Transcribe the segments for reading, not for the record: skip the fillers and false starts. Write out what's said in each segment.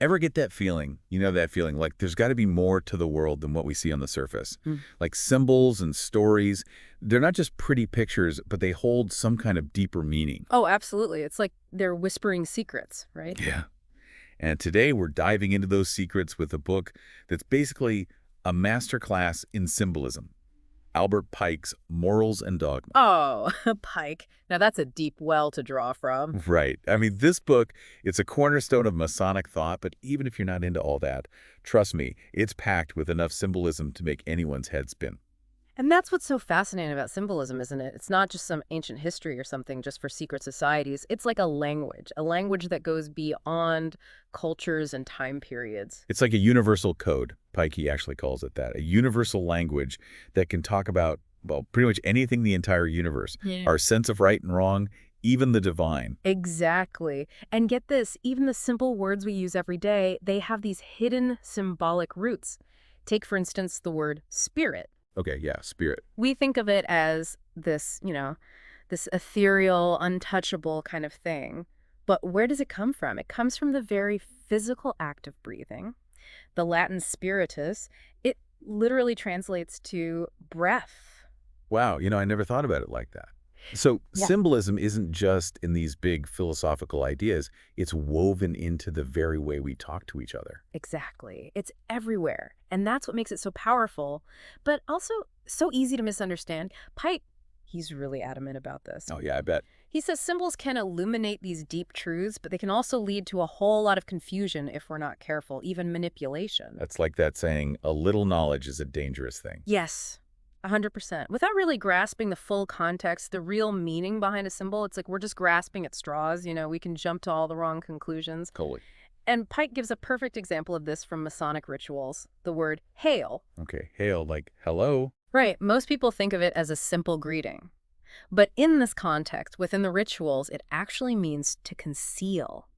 Ever get that feeling, that feeling like there's got to be more to the world than what we see on the surface? Mm. Like symbols and stories, they're not just pretty pictures, but they hold some kind of deeper meaning. Oh, absolutely. It's like they're whispering secrets, right? Yeah. And today we're diving into those secrets with a book that's basically a masterclass in symbolism. Albert Pike's Morals and Dogma. Oh, Pike. Now that's a deep well to draw from. Right. I mean, this book, it's a cornerstone of Masonic thought, but even if you're not into all that, trust me, it's packed with enough symbolism to make anyone's head spin. And that's what's so fascinating about symbolism, isn't it? It's not just some ancient history or something just for secret societies. It's like a language that goes beyond cultures and time periods. It's like a universal code. Pike actually calls it that. A universal language that can talk about, well, pretty much anything in the entire universe. Yeah. Our sense of right and wrong, even the divine. Exactly. And get this, even the simple words we use every day, they have these hidden symbolic roots. Take, for instance, the word spirit. Okay, yeah, spirit. We think of it as this, this ethereal, untouchable kind of thing. But where does it come from? It comes from the very physical act of breathing. The Latin spiritus, it literally translates to breath. Wow, I never thought about it like that. So Yeah. symbolism isn't just in these big philosophical ideas. It's woven into the very way we talk to each other. Exactly. It's everywhere. And that's what makes it so powerful, but also so easy to misunderstand. Pike, he's really adamant about this. Oh, yeah, I bet. He says symbols can illuminate these deep truths, but they can also lead to a whole lot of confusion if we're not careful, even manipulation. That's like that saying, a little knowledge is a dangerous thing. Yes, 100%. Without really grasping the full context, the real meaning behind a symbol, it's like we're just grasping at straws. We can jump to all the wrong conclusions. Totally. And Pike gives a perfect example of this from Masonic rituals, the word hail. Okay, hail, like hello. Right, most people think of it as a simple greeting. But in this context, within the rituals, it actually means to conceal.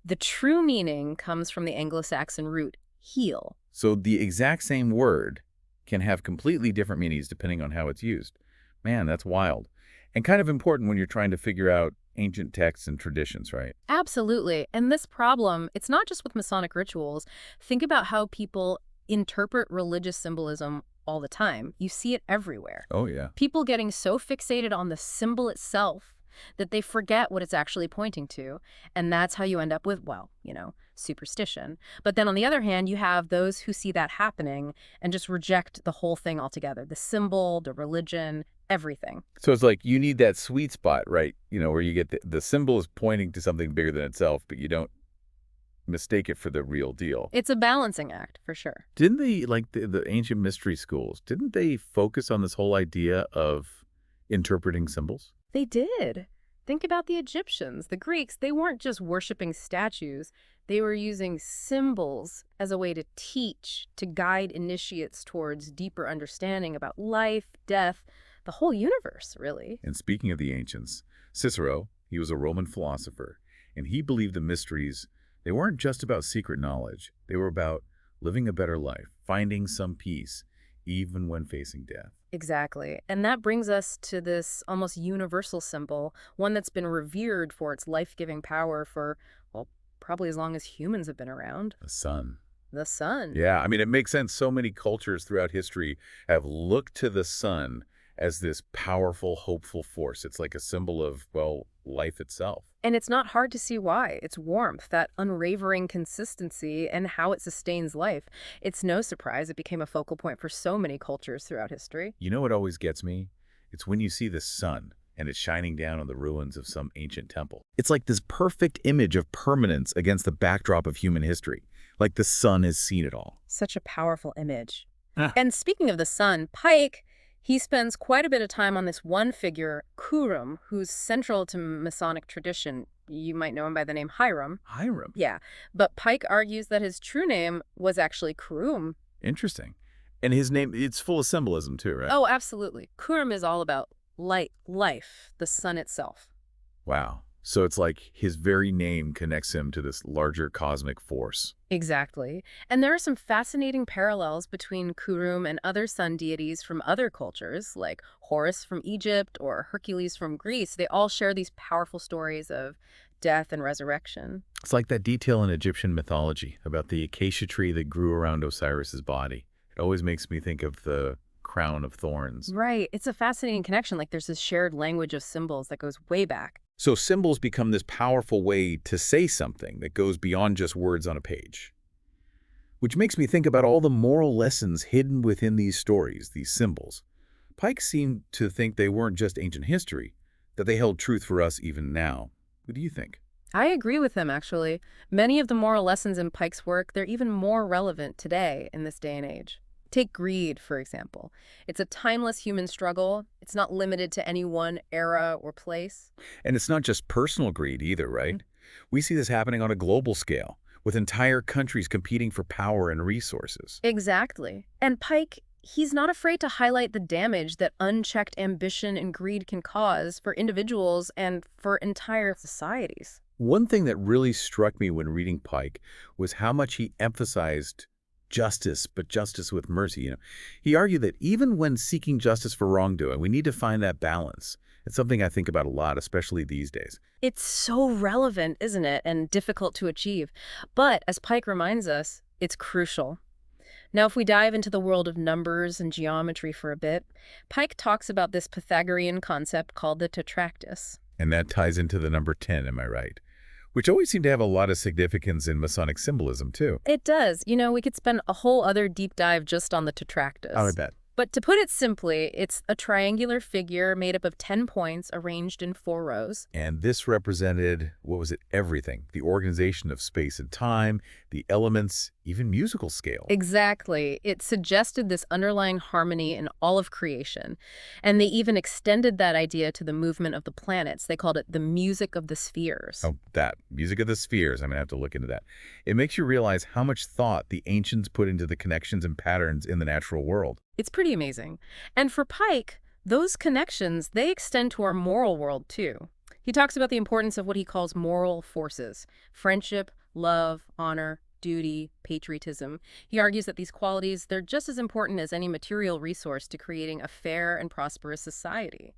The true meaning comes from the Anglo-Saxon root heal. So the exact same word can have completely different meanings depending on how it's used. Man, that's wild. And kind of important when you're trying to figure out ancient texts and traditions, right? Absolutely. And this problem, it's not just with Masonic rituals. Think about how people interpret religious symbolism all the time. You see it everywhere. Oh, yeah. People getting so fixated on the symbol itself that they forget what it's actually pointing to. And that's how you end up with, superstition. But then on the other hand, you have those who see that happening and just reject the whole thing altogether. The symbol, the religion, everything. So it's like you need that sweet spot, right? Where you get the symbol is pointing to something bigger than itself, but you don't mistake it for the real deal. It's a balancing act, for sure. Didn't they, like the ancient mystery schools, didn't they focus on this whole idea of interpreting symbols? They did. Think about the Egyptians, the Greeks. They weren't just worshiping statues. They were using symbols as a way to teach, to guide initiates towards deeper understanding about life, death, the whole universe, really. And speaking of the ancients, Cicero, he was a Roman philosopher, and he believed the mysteries, they weren't just about secret knowledge. They were about living a better life, finding some peace, even when facing death. Exactly. And that brings us to this almost universal symbol, one that's been revered for its life-giving power for, well, probably as long as humans have been around. The sun. The sun. Yeah, I mean, it makes sense. So many cultures throughout history have looked to the sun as this powerful, hopeful force. It's like a symbol of, well, life itself. And it's not hard to see why. It's warmth, that unwavering consistency, and how it sustains life. It's no surprise it became a focal point for so many cultures throughout history. You know what always gets me? It's when you see the sun and it's shining down on the ruins of some ancient temple. It's like this perfect image of permanence against the backdrop of human history. Like the sun has seen it all. Such a powerful image. Ah. And speaking of the sun, Pike, he spends quite a bit of time on this one figure, Kurum, who's central to Masonic tradition. You might know him by the name Hiram. Hiram? Yeah, but Pike argues that his true name was actually Kurum. Interesting. And his name, it's full of symbolism too, right? Oh, absolutely. Kurum is all about light, life, the sun itself. Wow. So it's like his very name connects him to this larger cosmic force. Exactly. And there are some fascinating parallels between Kurum and other sun deities from other cultures, like Horus from Egypt or Hercules from Greece. They all share these powerful stories of death and resurrection. It's like that detail in Egyptian mythology about the acacia tree that grew around Osiris's body. It always makes me think of the crown of thorns. Right. It's a fascinating connection. Like there's this shared language of symbols that goes way back. So symbols become this powerful way to say something that goes beyond just words on a page. Which makes me think about all the moral lessons hidden within these stories, these symbols. Pike seemed to think they weren't just ancient history, that they held truth for us even now. What do you think? I agree with him, actually. Many of the moral lessons in Pike's work, they're even more relevant today in this day and age. Take greed, for example. It's a timeless human struggle. It's not limited to any one era or place. And it's not just personal greed either, right? We see this happening on a global scale, with entire countries competing for power and resources. Exactly. And Pike, he's not afraid to highlight the damage that unchecked ambition and greed can cause for individuals and for entire societies. One thing that really struck me when reading Pike was how much he emphasized justice, but justice with mercy. He argued that even when seeking justice for wrongdoing, we need to find that balance. It's something I think about a lot, especially these days. It's so relevant, isn't it, and difficult to achieve. But as Pike reminds us, it's crucial. Now, if we dive into the world of numbers and geometry for a bit, Pike talks about this Pythagorean concept called the tetractys. And that ties into the number 10, am I right? Which always seemed to have a lot of significance in Masonic symbolism, too. It does. We could spend a whole other deep dive just on the tetractys. I bet. But to put it simply, it's a triangular figure made up of 10 points arranged in 4 rows. And this represented, what was it, everything. The organization of space and time, the elements, even musical scale. Exactly. It suggested this underlying harmony in all of creation. And they even extended that idea to the movement of the planets. They called it the music of the spheres. Oh, that. Music of the spheres. I'm going to have to look into that. It makes you realize how much thought the ancients put into the connections and patterns in the natural world. It's pretty amazing. And for Pike, those connections, they extend to our moral world, too. He talks about the importance of what he calls moral forces: friendship, love, honor, duty, patriotism. He argues that these qualities, they're just as important as any material resource to creating a fair and prosperous society.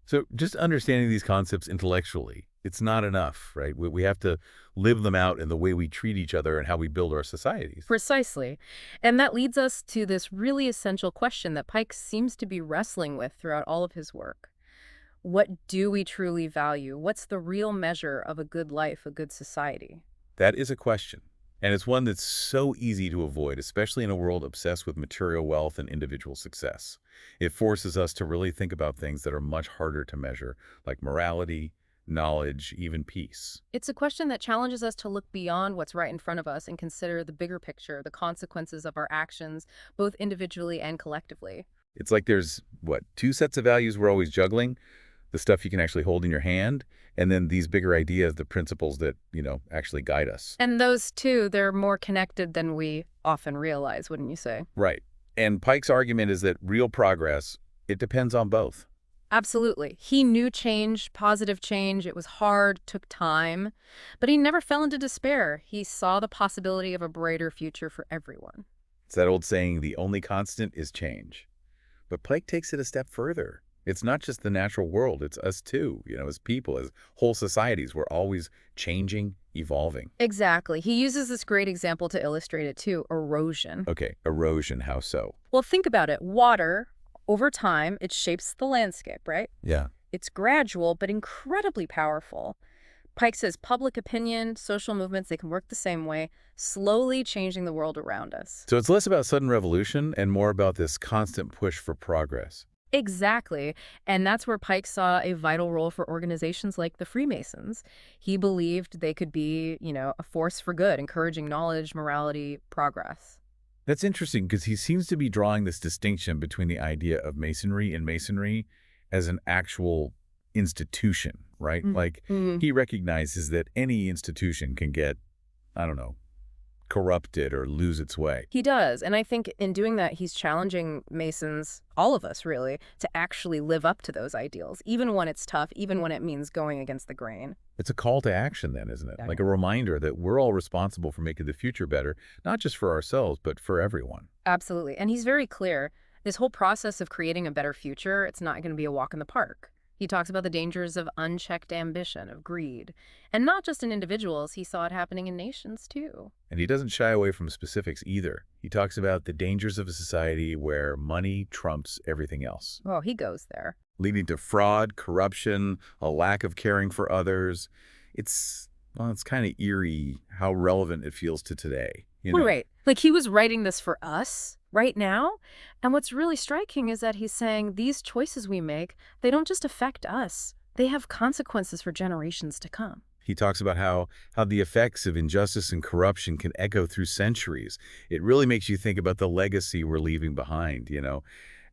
So just understanding these concepts intellectually, it's not enough, right? We have to live them out in the way we treat each other and how we build our societies. Precisely. And that leads us to this really essential question that Pike seems to be wrestling with throughout all of his work. What do we truly value? What's the real measure of a good life, a good society? That is a question. And it's one that's so easy to avoid, especially in a world obsessed with material wealth and individual success. It forces us to really think about things that are much harder to measure, like morality, knowledge, even peace. It's a question that challenges us to look beyond what's right in front of us and consider the bigger picture, the consequences of our actions, both individually and collectively. It's like there's, what, 2 sets of values we're always juggling? The stuff you can actually hold in your hand, and then these bigger ideas, the principles that, actually guide us. And those two, they're more connected than we often realize, wouldn't you say? Right. And Pike's argument is that real progress, it depends on both. Absolutely. He knew change, positive change. It was hard, took time, but he never fell into despair. He saw the possibility of a brighter future for everyone. It's that old saying, the only constant is change. But Pike takes it a step further. It's not just the natural world, it's us too, as people, as whole societies. We're always changing, evolving. Exactly. He uses this great example to illustrate it too: erosion. Okay, erosion, how so? Well, think about it. Water, over time, it shapes the landscape, right? Yeah. It's gradual, but incredibly powerful. Pike says public opinion, social movements, they can work the same way, slowly changing the world around us. So it's less about sudden revolution and more about this constant push for progress. Exactly. And that's where Pike saw a vital role for organizations like the Freemasons. He believed they could be, a force for good, encouraging knowledge, morality, progress. That's interesting because he seems to be drawing this distinction between the idea of masonry and masonry as an actual institution, right? He recognizes that any institution can get, corrupted or lose its way. He does. And I think in doing that, he's challenging Masons, all of us really, to actually live up to those ideals, even when it's tough, even when it means going against the grain. It's a call to action then, isn't it? Yeah. Like a reminder that we're all responsible for making the future better, not just for ourselves, but for everyone. Absolutely. And he's very clear. This whole process of creating a better future, it's not going to be a walk in the park. He talks about the dangers of unchecked ambition, of greed. And not just in individuals, he saw it happening in nations, too. And he doesn't shy away from specifics either. He talks about the dangers of a society where money trumps everything else, Oh, he goes there. leading to fraud, corruption, a lack of caring for others. Well, it's kind of eerie how relevant it feels to today. Well, right. Like he was writing this for us right now. And what's really striking is that he's saying these choices we make, they don't just affect us. They have consequences for generations to come. He talks about how the effects of injustice and corruption can echo through centuries. It really makes you think about the legacy we're leaving behind.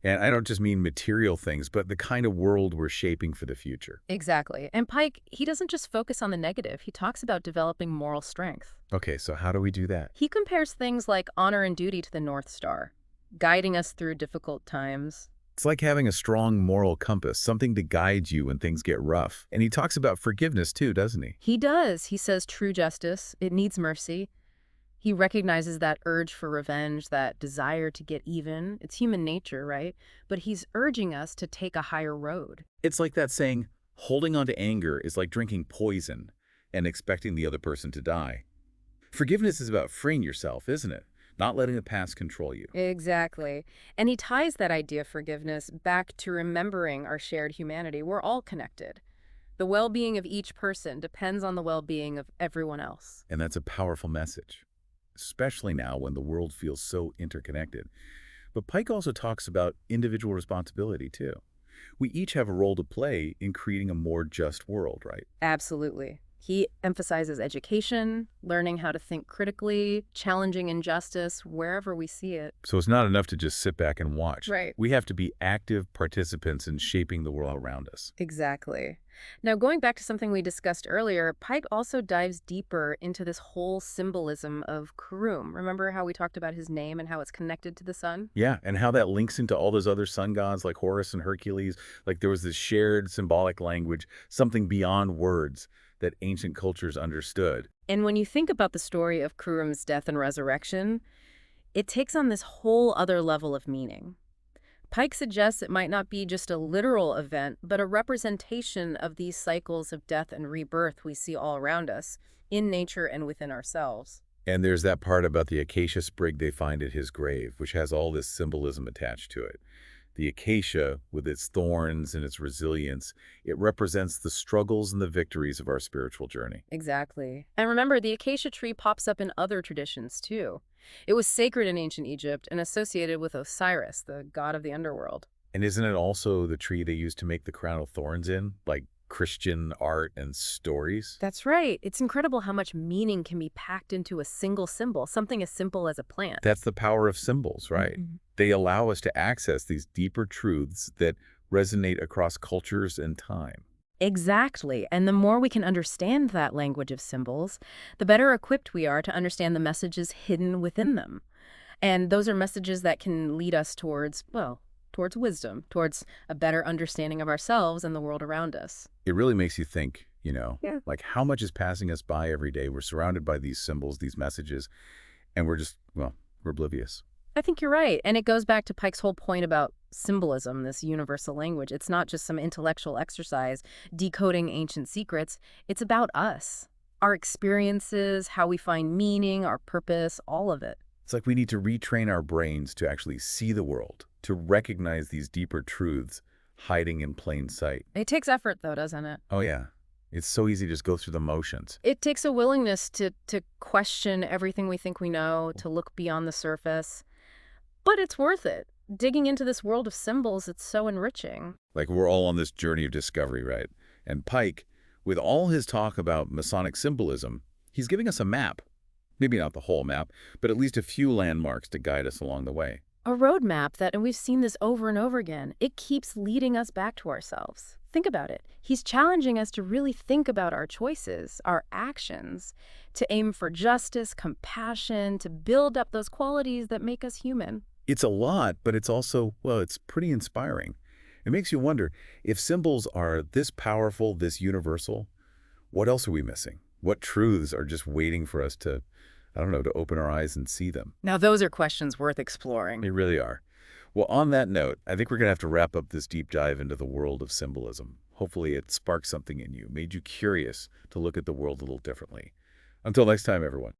And I don't just mean material things, but the kind of world we're shaping for the future. Exactly. And Pike, he doesn't just focus on the negative. He talks about developing moral strength. Okay, so how do we do that? He compares things like honor and duty to the North Star, guiding us through difficult times. It's like having a strong moral compass, something to guide you when things get rough. And he talks about forgiveness too, doesn't he? He does. He says true justice, it needs mercy. He recognizes that urge for revenge, that desire to get even. It's human nature, right? But he's urging us to take a higher road. It's like that saying, holding on to anger is like drinking poison and expecting the other person to die. Forgiveness is about freeing yourself, isn't it? Not letting the past control you. Exactly. And he ties that idea of forgiveness back to remembering our shared humanity. We're all connected. The well-being of each person depends on the well-being of everyone else. And that's a powerful message, especially now when the world feels so interconnected. But Pike also talks about individual responsibility, too. We each have a role to play in creating a more just world, right? Absolutely. He emphasizes education, learning how to think critically, challenging injustice wherever we see it. So it's not enough to just sit back and watch. Right. We have to be active participants in shaping the world around us. Exactly. Now, going back to something we discussed earlier, Pike also dives deeper into this whole symbolism of Kurum. Remember how we talked about his name and how it's connected to the sun? Yeah, and how that links into all those other sun gods like Horus and Hercules. Like there was this shared symbolic language, something beyond words that ancient cultures understood. And when you think about the story of Kurum's death and resurrection, it takes on this whole other level of meaning. Pike suggests it might not be just a literal event, but a representation of these cycles of death and rebirth we see all around us, in nature and within ourselves. And there's that part about the acacia sprig they find at his grave, which has all this symbolism attached to it. The acacia, with its thorns and its resilience, it represents the struggles and the victories of our spiritual journey. Exactly. And remember, the acacia tree pops up in other traditions, too. It was sacred in ancient Egypt and associated with Osiris, the god of the underworld. And isn't it also the tree they used to make the crown of thorns in, like Christian art and stories? That's right. It's incredible how much meaning can be packed into a single symbol, something as simple as a plant. That's the power of symbols, right? Mhm. They allow us to access these deeper truths that resonate across cultures and time. Exactly. And the more we can understand that language of symbols, the better equipped we are to understand the messages hidden within them. And those are messages that can lead us towards, well, towards wisdom, towards a better understanding of ourselves and the world around us. It really makes you think, Yeah. like how much is passing us by every day. We're surrounded by these symbols, these messages, and we're just, well, we're oblivious. I think you're right. And it goes back to Pike's whole point about symbolism, this universal language. It's not just some intellectual exercise decoding ancient secrets. It's about us, our experiences, how we find meaning, our purpose, all of it. It's like we need to retrain our brains to actually see the world, to recognize these deeper truths hiding in plain sight. It takes effort, though, doesn't it? Oh, yeah. It's so easy to just go through the motions. It takes a willingness to question everything we think we know, to look beyond the surface. But it's worth it. Digging into this world of symbols, it's so enriching. Like we're all on this journey of discovery, right? And Pike, with all his talk about Masonic symbolism, he's giving us a map. Maybe not the whole map, but at least a few landmarks to guide us along the way. A roadmap that, and we've seen this over and over again, it keeps leading us back to ourselves. Think about it. He's challenging us to really think about our choices, our actions, to aim for justice, compassion, to build up those qualities that make us human. It's a lot, but it's also, well, it's pretty inspiring. It makes you wonder, if symbols are this powerful, this universal, what else are we missing? What truths are just waiting for us to, I don't know, to open our eyes and see them? Now, those are questions worth exploring. They really are. Well, on that note, I think we're going to have to wrap up this deep dive into the world of symbolism. Hopefully it sparked something in you, made you curious to look at the world a little differently. Until next time, everyone.